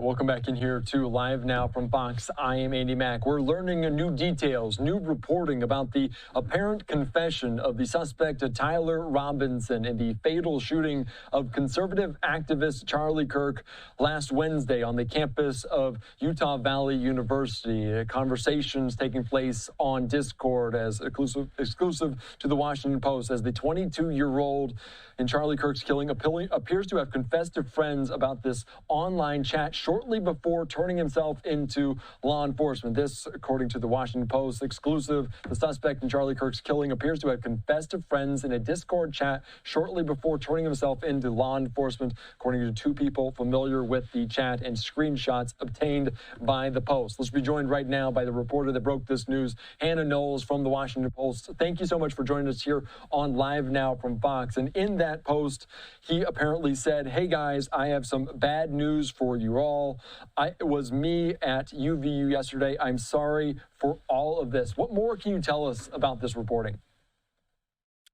welcome back in here to Live Now from Fox. I am Andy Mack. We're learning new details, new reporting about the apparent confession of the suspect Tyler Robinson in the fatal shooting of conservative activist Charlie Kirk last Wednesday on the campus of Utah Valley University. Conversations taking place on Discord as exclusive to the Washington Post as the 22-year-old in Charlie Kirk's killing appears to have confessed to friends about this online chat shortly before turning himself into law enforcement. This, according to the Washington Post, exclusive. The suspect in Charlie Kirk's killing appears to have confessed to friends in a Discord chat shortly before turning himself into law enforcement, according to two people familiar with the chat and screenshots obtained by the Post. Let's be joined right now by the reporter that broke this news, Hannah Knowles from the Washington Post. Thank you so much for joining us here on Live Now from Fox. And in that post, he apparently said, "Hey guys, I have some bad news for you all. It was me at UVU yesterday. I'm sorry for all of this." What more can you tell us about this reporting?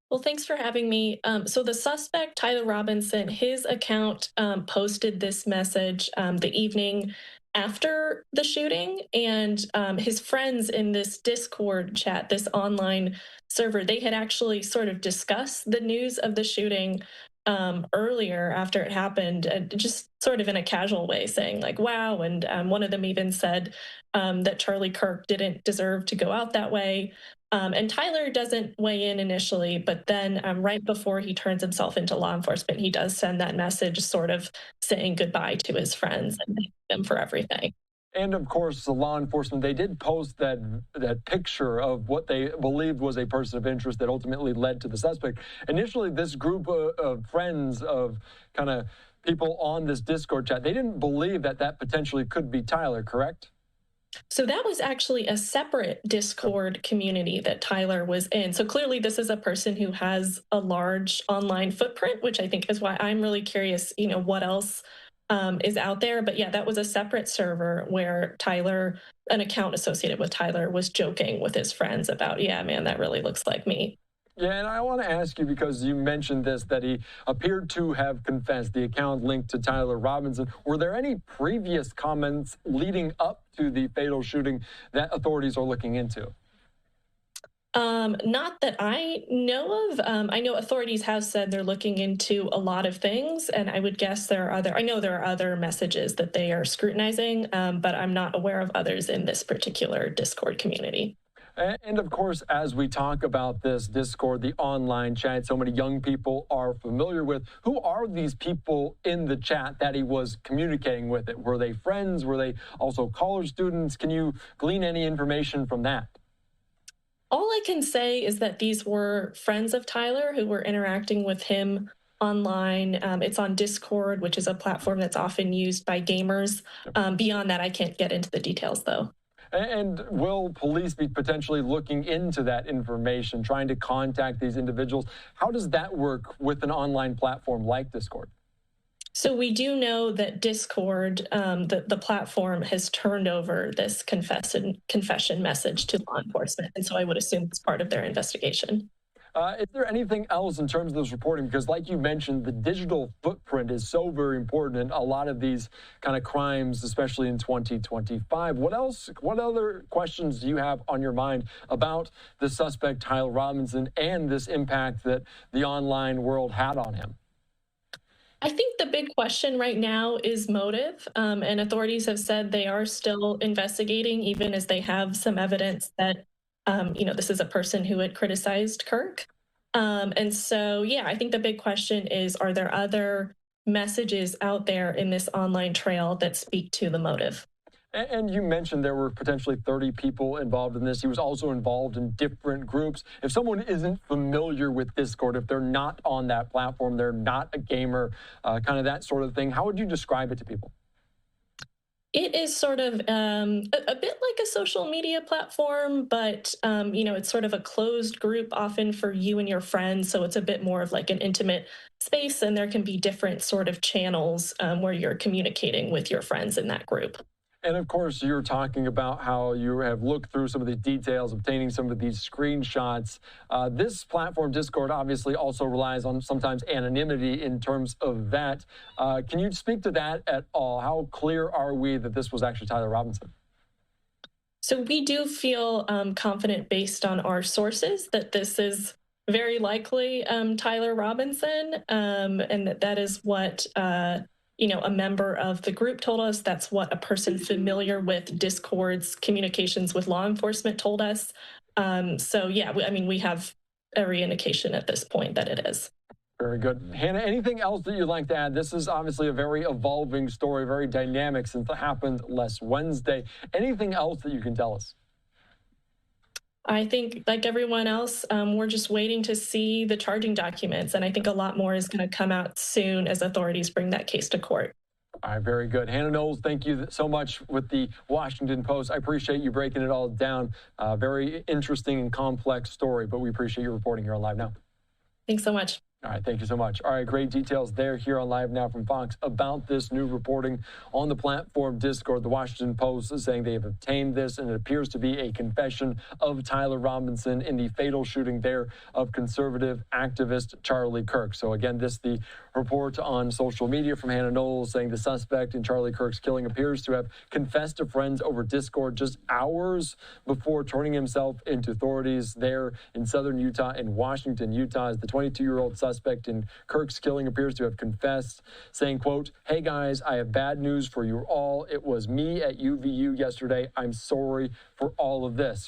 Well, thanks for having me. So the suspect, Tyler Robinson, his account posted this message the evening after the shooting, and his friends in this Discord chat, this online server, they had actually sort of discussed the news of the shooting earlier after it happened, just sort of in a casual way, saying like, wow. And one of them even said that Charlie Kirk didn't deserve to go out that way. And Tyler doesn't weigh in initially, but then right before he turns himself into law enforcement, he does send that message sort of saying goodbye to his friends and thank them for everything. And of course, the law enforcement, they did post that picture of what they believed was a person of interest that ultimately led to the suspect. Initially, this group of friends of kind of people on this Discord chat, they didn't believe that potentially could be Tyler, correct? So that was actually a separate Discord community that Tyler was in. So clearly this is a person who has a large online footprint, which I think is why I'm really curious, what else is out there. But yeah, that was a separate server where Tyler, an account associated with Tyler, was joking with his friends about, yeah, man, that really looks like me. Yeah, and I want to ask you, because you mentioned this, that he appeared to have confessed, the account linked to Tyler Robinson. Were there any previous comments leading up to the fatal shooting that authorities are looking into? Not that I know of. I know authorities have said they're looking into a lot of things, and I would guess I know there are other messages that they are scrutinizing, but I'm not aware of others in this particular Discord community. And of course, as we talk about this Discord, the online chat, so many young people are familiar with, who are these people in the chat that he was communicating with? Were they friends? Were they also college students? Can you glean any information from that? All I can say is that these were friends of Tyler who were interacting with him online. It's on Discord, which is a platform that's often used by gamers. Beyond that, I can't get into the details, though. And will police be potentially looking into that information, trying to contact these individuals? How does that work with an online platform like Discord? So we do know that Discord, the platform, has turned over this confession message to law enforcement, and so I would assume it's part of their investigation. Is there anything else in terms of this reporting? Because like you mentioned, the digital footprint is so very important in a lot of these kind of crimes, especially in 2025. What other questions do you have on your mind about the suspect, Tyler Robinson, and this impact that the online world had on him? I think the big question right now is motive, and authorities have said they are still investigating, even as they have some evidence that this is a person who had criticized Kirk. And so, yeah, I think the big question is, are there other messages out there in this online trail that speak to the motive? And you mentioned there were potentially 30 people involved in this. He was also involved in different groups. If someone isn't familiar with Discord, if they're not on that platform, they're not a gamer, kind of that sort of thing, how would you describe it to people? It is sort of a bit like a social media platform, but it's sort of a closed group, often for you and your friends. So it's a bit more of like an intimate space, and there can be different sort of channels where you're communicating with your friends in that group. And of course, you're talking about how you have looked through some of the details, obtaining some of these screenshots. This platform, Discord, obviously also relies on sometimes anonymity in terms of that. Can you speak to that at all? How clear are we that this was actually Tyler Robinson? So we do feel confident based on our sources that this is very likely Tyler Robinson, and that is what a member of the group told us. That's what a person familiar with Discord's communications with law enforcement told us. So yeah, we have every indication at this point that it is. Very good. Hannah, anything else that you'd like to add? This is obviously a very evolving story, very dynamic since it happened last Wednesday. Anything else that you can tell us? I think, like everyone else, we're just waiting to see the charging documents. And I think a lot more is going to come out soon as authorities bring that case to court. All right, very good. Hannah Knowles, thank you so much with the Washington Post. I appreciate you breaking it all down. Very interesting and complex story, but we appreciate you reporting here on Live Now. Thanks so much. All right, thank you so much. All right, great details there here on Live Now from Fox about this new reporting on the platform Discord. The Washington Post is saying they have obtained this, and it appears to be a confession of Tyler Robinson in the fatal shooting there of conservative activist Charlie Kirk. So again, the report on social media from Hannah Knowles saying the suspect in Charlie Kirk's killing appears to have confessed to friends over Discord just hours before turning himself into authorities there in southern Utah and Washington, Utah, as the 22-year-old suspect in Kirk's killing appears to have confessed, saying, quote, "Hey guys, I have bad news for you all. It was me at UVU yesterday. I'm sorry for all of this."